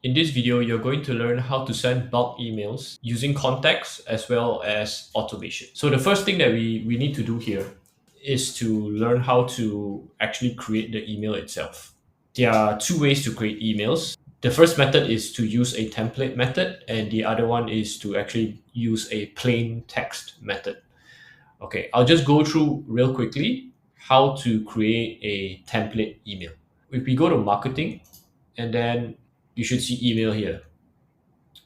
In this video, you're going to learn how to send bulk emails using context as well as automation. So the first thing that we need to do here is to learn how to actually create the email itself. There are two ways to create emails. The first method is to use a template method, and the other one is to actually use a plain text method. Okay, I'll just go through real quickly how to create a template email. If we go to marketing, and then you should see email here.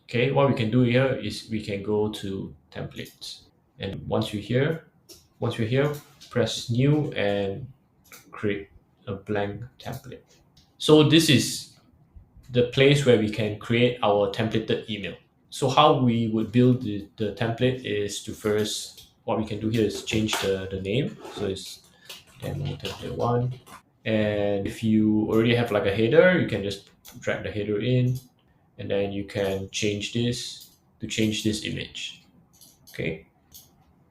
Okay, what we can do here is we can go to templates. And once you're here, press new and create a blank template. So this is the place where we can create our templated email. So how we would build the template is to first, what we can do here is change the name. So it's demo template 1. And if you already have like a header, you can just drag the header in, and then you can change this to change this image. Okay.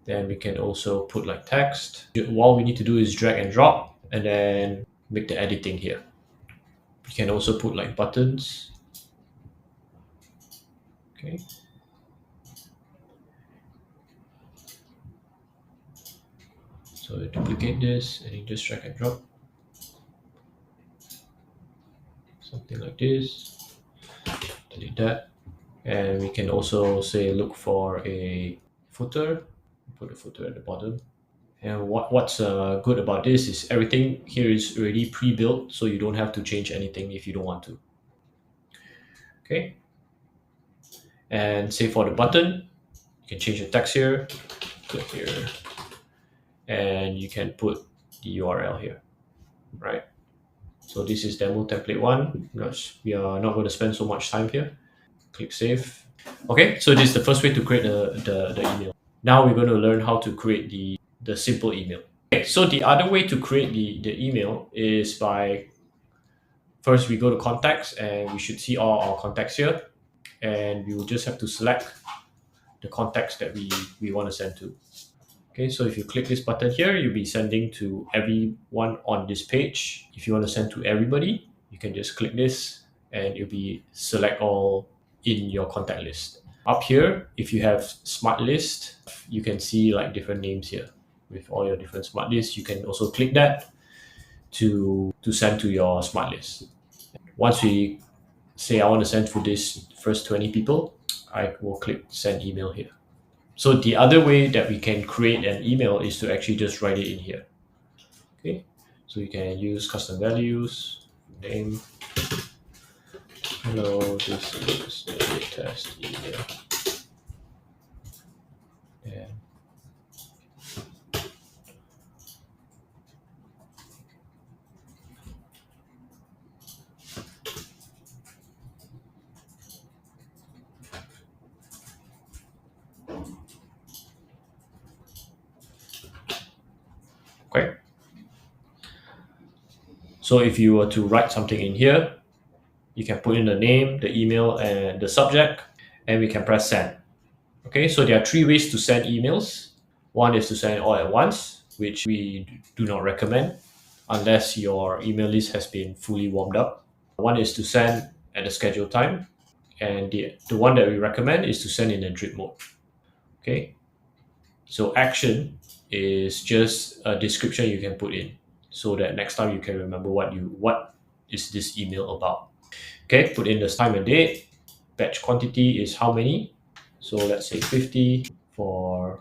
Then we can also put like text. All we need to do is drag and drop and then make the editing here. You can also put like buttons. Okay. So duplicate this and you just drag and drop. Something like this. Delete that. And we can also say look for a footer. Put the footer at the bottom. And what's good about this is everything here is already pre-built, so you don't have to change anything if you don't want to. Okay. And say for the button, you can change the text here, click here, and you can put the URL here, right? So this is demo template 1. Because we are not going to spend so much time here. Click save. Okay, so this is the first way to create the email. Now we're going to learn how to create the simple email. Okay, so the other way to create the email is by, first we go to contacts and we should see all our contacts here. And we will just have to select the contacts that we want to send to. Okay, so if you click this button here, you'll be sending to everyone on this page. If you want to send to everybody, you can just click this and it'll be select all in your contact list. Up here, if you have smart list, you can see like different names here with all your different smart lists. You can also click that to send to your smart list. Once we say I want to send to this first 20 people, I will click send email here. So the other way that we can create an email is to actually just write it in here. Okay, so you can use custom values, name. Hello, this is a test email. And okay. So if you were to write something in here, you can put in the name, the email, and the subject, and we can press send. Okay, so there are 3 ways to send emails. One is to send all at once, which we do not recommend unless your email list has been fully warmed up. One is to send at the scheduled time, and the one that we recommend is to send in a drip mode. Okay, so action is just a description you can put in so that next time you can remember what is this email about. Okay, put in the time and date. Batch quantity is how many, so let's say 50 for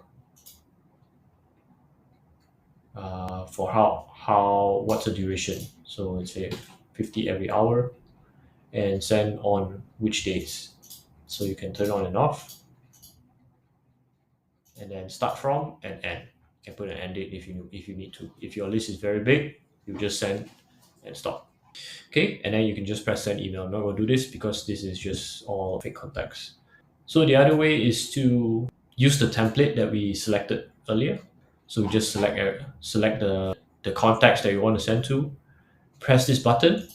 what's the duration, so let's say 50 every hour, and send on which days, so you can turn on and off, and then start from and end. You can put an end date if you need to. If your list is very big, you just send and stop. Okay, and then you can just press send email. I'm not going to do this because this is just all fake contacts. So the other way is to use the template that we selected earlier. So we just select the contacts that you want to send to, press this button,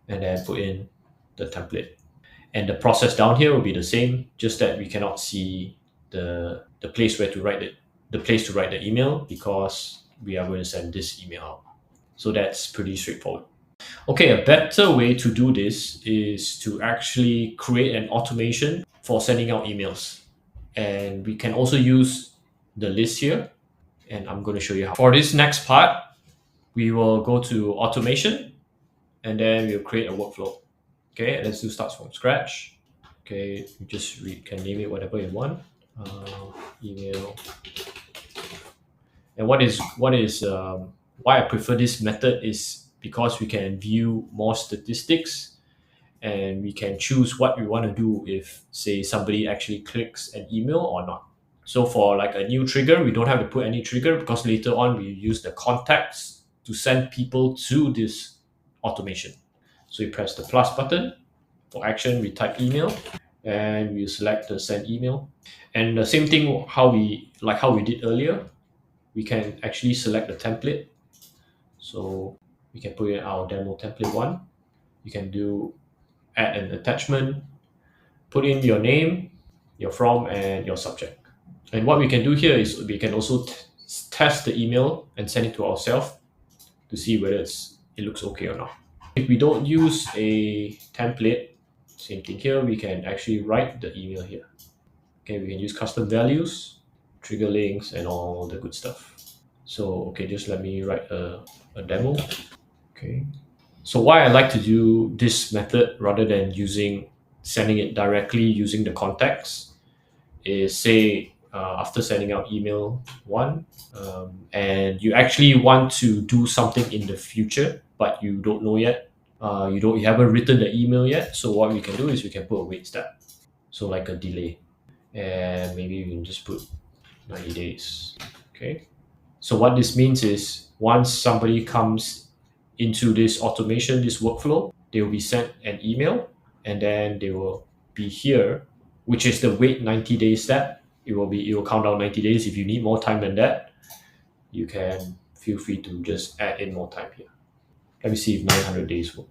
and then put in the template. And the process down here will be the same, just that we cannot see the place where to write it, the place to write the email, because we are going to send this email out. So that's pretty straightforward. Okay, a better way to do this is to actually create an automation for sending out emails. And we can also use the list here. And I'm going to show you how. For this next part, we will go to automation and then we'll create a workflow. Okay, let's do starts from scratch. Okay, you just can name it whatever you want. Email. And why I prefer this method is because we can view more statistics and we can choose what we want to do if, say, somebody actually clicks an email or not. So for like a new trigger, we don't have to put any trigger because later on we use the contacts to send people to this automation. So you press the plus button. For action, we type email and we select the send email. And the same thing how we did earlier, we can actually select the template. So we can put in our demo template one. You can do add an attachment, put in your name, your from, and your subject. And what we can do here is we can also test the email and send it to ourselves to see whether it looks okay or not. If we don't use a template, same thing here, we can actually write the email here. Okay, we can use custom values, trigger links, and all the good stuff. So, okay, just let me write a demo. Okay. So why I like to do this method rather than sending it directly using the contacts is, say, after sending out email one, and you actually want to do something in the future, but you don't know yet. You haven't written the email yet. So what we can do is we can put a wait step. So like a delay, and maybe we can just put 90 days. Okay. So what this means is once somebody comes into this automation, this workflow, they will be sent an email and then they will be here, which is the wait 90 days step. It will count down 90 days. If you need more time than that, you can feel free to just add in more time here. Let me see if 900 days work.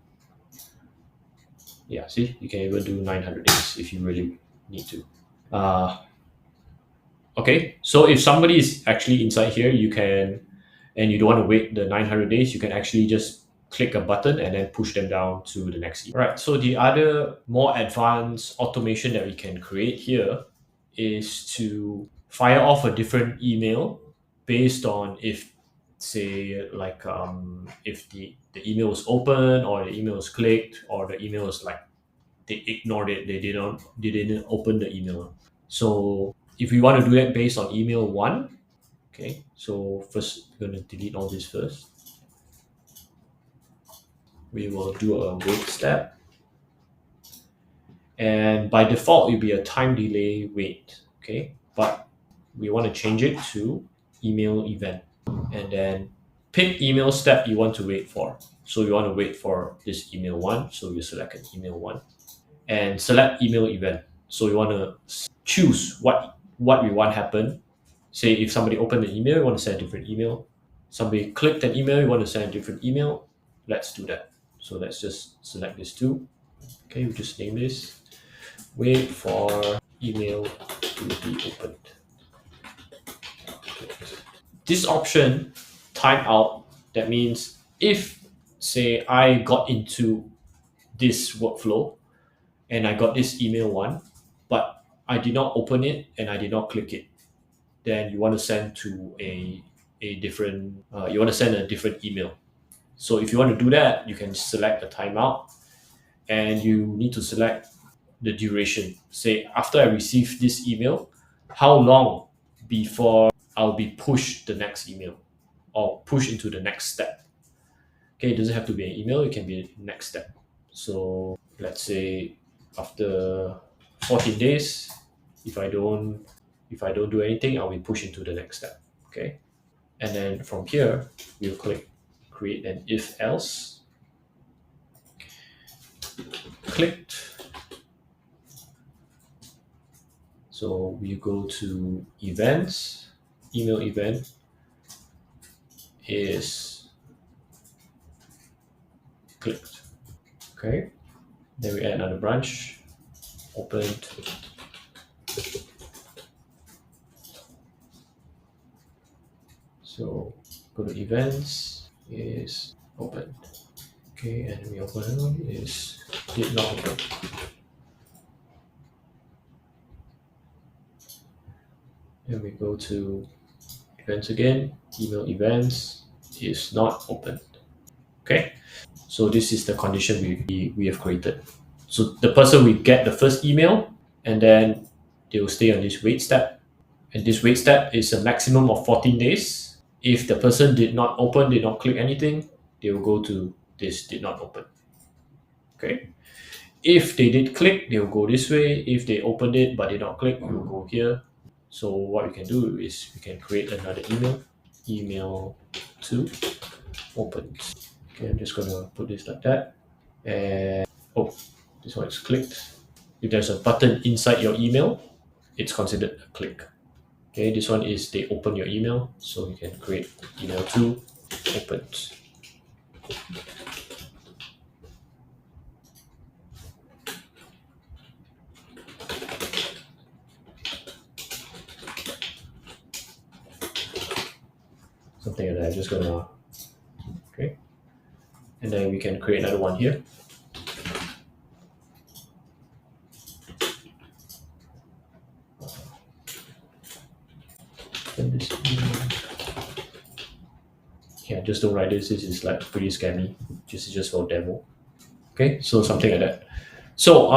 Yeah, see, you can even do 900 days if you really need to. Okay, so if somebody is actually inside here, and you don't want to wait the 900 days, you can actually just click a button and then push them down to the next email. Right, so the other more advanced automation that we can create here is to fire off a different email based on if, say, like if the email was open or the email was clicked or the email was like they ignored it, they didn't open the email. So if we want to do that based on email one, okay, so first we're going to delete all this first. We will do a wait step, and by default it'll be a time delay wait, okay, but we want to change it to email event, and then pick email step you want to wait for. So you want to wait for this email one, so you select an email one and select email event. So we want to choose what we want happen. Say if somebody opened an email, we want to send a different email. Somebody clicked an email, we want to send a different email. Let's do that. So let's just select this too. Okay, we just name this. Wait for email to be opened. This option, timeout, that means if, say, I got into this workflow and I got this email one, but I did not open it and I did not click it, then you want to send to a different you want to send a different email. So if you want to do that, you can select a timeout and you need to select the duration. Say after I receive this email, how long before I'll be pushed the next email or pushed into the next step. Okay, it doesn't have to be an email, it can be a next step. So let's say after 14 days, if I don't do anything, I'll be pushed into the next step. Okay. And then from here, we'll click create an if else. Clicked. So we go to events, email event is clicked. Okay. Then we add another branch, opened. So go to events is opened. Okay, and we open it on is did not open. And we go to events again, email events is not open. Okay, so this is the condition we have created. So the person will get the first email, and then they will stay on this wait step. And this wait step is a maximum of 14 days. If the person did not open, did not click anything, they will go to this did not open. Okay. If they did click, they will go this way. If they opened it but did not click, we will go here. So what we can do is we can create another email. Email to open. Okay, I'm just gonna put this like that. And oh, this one is clicked. If there's a button inside your email, it's considered a click. Okay, this one is they open your email, so you can create email to opens. Something like that. I'm just gonna okay, and then we can create another one here. And this, yeah, just don't write this. This is like pretty scammy. Just for demo. Okay, so something like that. So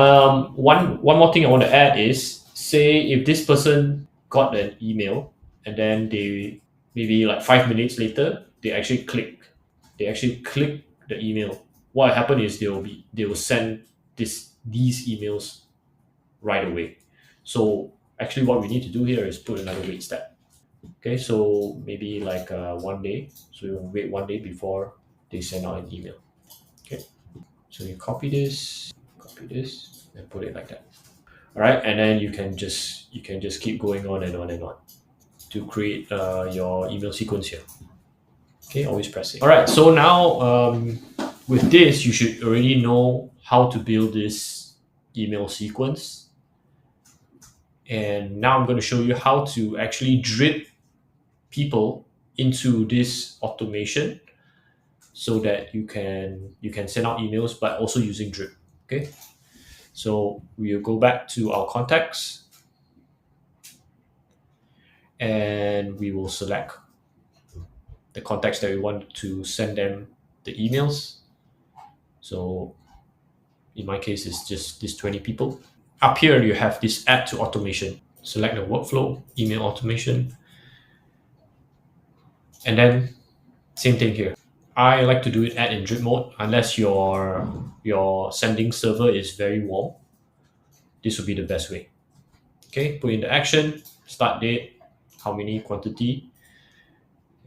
one more thing I want to add is, say if this person got an email and then they maybe like 5 minutes later they actually click the email. What will happen is they will send these emails right away. So actually what we need to do here is put another wait step. Okay, so maybe like 1 day. So you wait 1 day before they send out an email. Okay, so you copy this, and put it like that. All right, and then you can just keep going on and on and on to create your email sequence here. Okay, always pressing. All right, so now with this, you should already know how to build this email sequence. And now I'm going to show you how to actually drip people into this automation so that you can send out emails, but also using drip. Okay, so we'll go back to our contacts and we will select the contacts that we want to send them the emails. So in my case, it's just these 20 people. Up here, you have this add to automation. Select the workflow, email automation, and then same thing here. I like to do it add in drip mode unless your sending server is very warm. This would be the best way. Okay, put in the action, start date, how many quantity,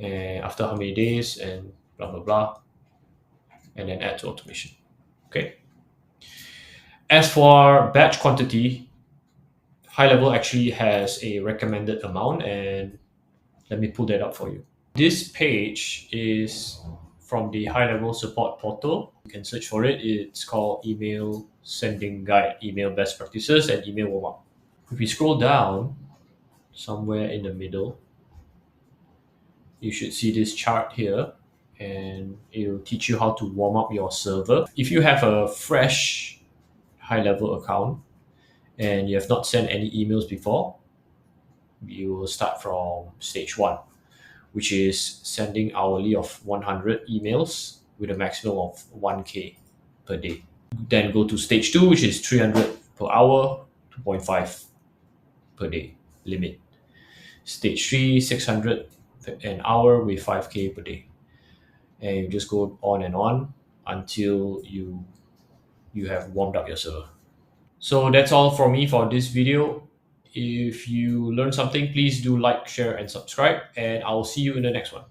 and after how many days, and blah blah blah, and then add to automation. Okay. As for batch quantity, GoHighLevel actually has a recommended amount, and let me pull that up for you. This page is from the GoHighLevel support portal. You can search for it. It's called Email Sending Guide, Email Best Practices, and Email Warm-Up. If we scroll down somewhere in the middle, you should see this chart here, and it will teach you how to warm up your server. If you have a fresh GoHighLevel account and you have not sent any emails before, you will start from stage 1, which is sending hourly of 100 emails with a maximum of 1K per day. Then go to stage 2, which is 300 per hour, 2.5 per day limit. Stage 3, 600 an hour with 5K per day. And you just go on and on until you have warmed up your server. So that's all from me for this video. If you learned something, please do like, share, and subscribe, and I'll see you in the next one.